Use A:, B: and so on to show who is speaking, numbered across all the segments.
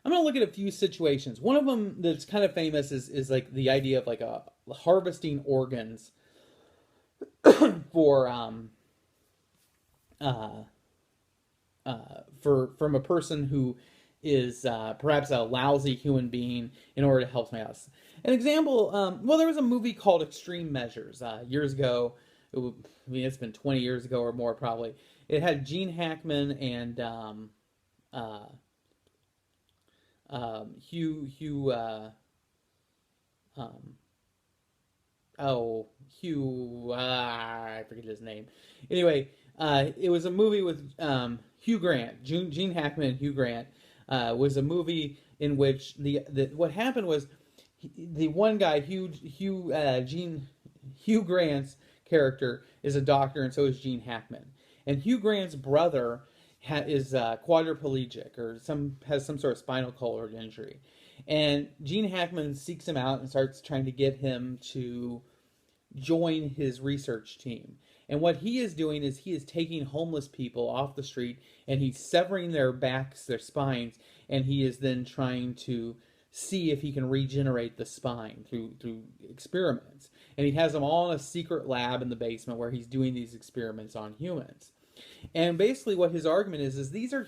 A: I'm going to look at a few situations. One of them that's kind of famous is like the idea of like a harvesting organs for uh, for from a person who is perhaps a lousy human being in order to help somebody else. An example, well, there was a movie called Extreme Measures years ago. I mean, it's been 20 years ago or more probably. It had Gene Hackman and uh, Hugh um, oh Hugh I forget his name. Anyway, it was a movie with Hugh Grant, Gene Hackman, and Hugh Grant. Was a movie in which the what happened was the one guy, Hugh Grant's character is a doctor, and so is Gene Hackman. And Hugh Grant's brother is quadriplegic or has some sort of spinal cord injury. And Gene Hackman seeks him out and starts trying to get him to join his research team. And what he is doing is he is taking homeless people off the street and he's severing their backs, their spines, and he is then trying to see if he can regenerate the spine through experiments. And he has them all in a secret lab in the basement where he's doing these experiments on humans. And basically what his argument is these are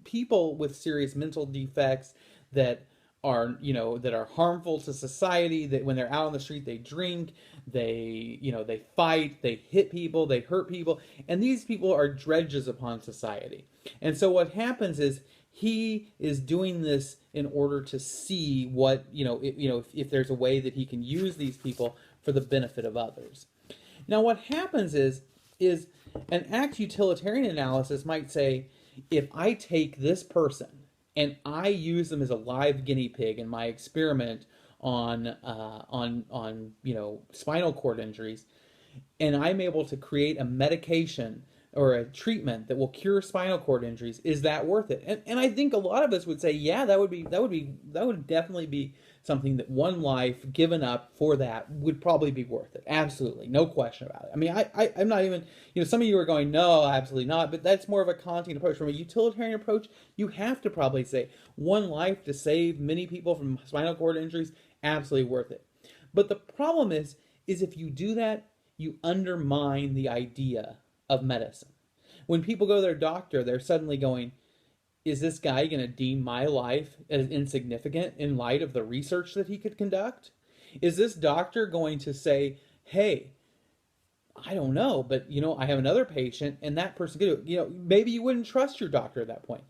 A: people with serious mental defects that are, that are harmful to society, that when they're out on the street they drink, they fight, they hit people, they hurt people, and these people are dredges upon society. And so what happens is he is doing this in order to see what, if there's a way that he can use these people for the benefit of others. Now what happens is an act utilitarian analysis might say, if I take this person and I use them as a live guinea pig in my experiment on spinal cord injuries, and I'm able to create a medication or a treatment that will cure spinal cord injuries, is that worth it? And I think a lot of us would say, yeah, that would definitely be something that one life given up for that would probably be worth it. Absolutely, no question about it. I mean, I'm not even, some of you are going, no, absolutely not, but that's more of a Kantian approach. From a utilitarian approach, you have to probably say one life to save many people from spinal cord injuries, absolutely worth it. But the problem is if you do that, you undermine the idea of medicine. When people go to their doctor, they're suddenly going, is this guy going to deem my life as insignificant in light of the research that he could conduct? Is this doctor going to say, hey, I don't know, but I have another patient and that person could do it. Maybe you wouldn't trust your doctor at that point.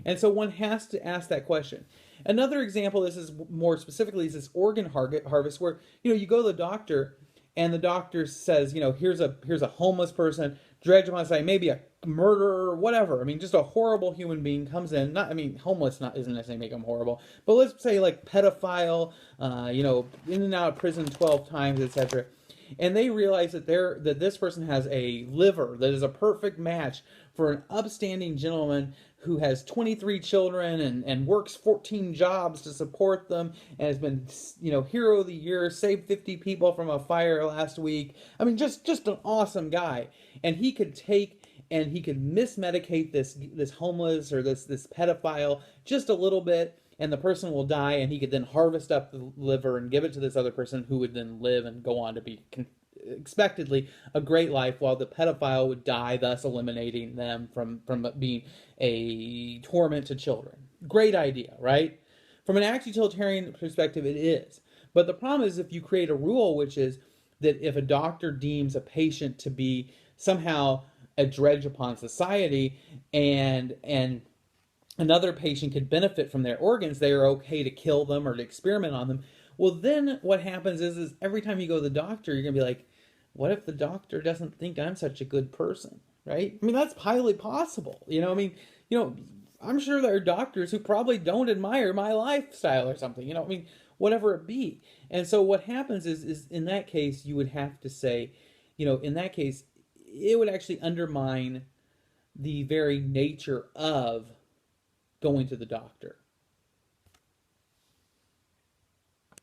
A: And so one has to ask that question. Another example, this is more specifically, is this organ harvest where, you go to the doctor and the doctor says, here's a homeless person, dredge upon society, maybe a murderer, whatever. I mean, just a horrible human being comes in. Homeless isn't necessarily make them horrible, but let's say like pedophile, in and out of prison 12 times, etc. And they realize that this person has a liver that is a perfect match for an upstanding gentleman who has 23 children and works 14 jobs to support them and has been, hero of the year, saved 50 people from a fire last week. I mean, just an awesome guy. And he could take and he could mismedicate this homeless or this pedophile just a little bit, and the person will die, and he could then harvest up the liver and give it to this other person who would then live and go on to be expectedly a great life, while the pedophile would die, thus eliminating them from being a torment to children. Great idea, right? From an act utilitarian perspective, it is. But the problem is if you create a rule, which is that if a doctor deems a patient to be somehow a dredge upon society and another patient could benefit from their organs, they are okay to kill them or to experiment on them. Well, then what happens is every time you go to the doctor, you're going to be like, what if the doctor doesn't think I'm such a good person, right? I mean, that's highly possible. I'm sure there are doctors who probably don't admire my lifestyle or something, whatever it be. And so what happens is in that case, you would have to say, in that case, it would actually undermine the very nature of going to the doctor.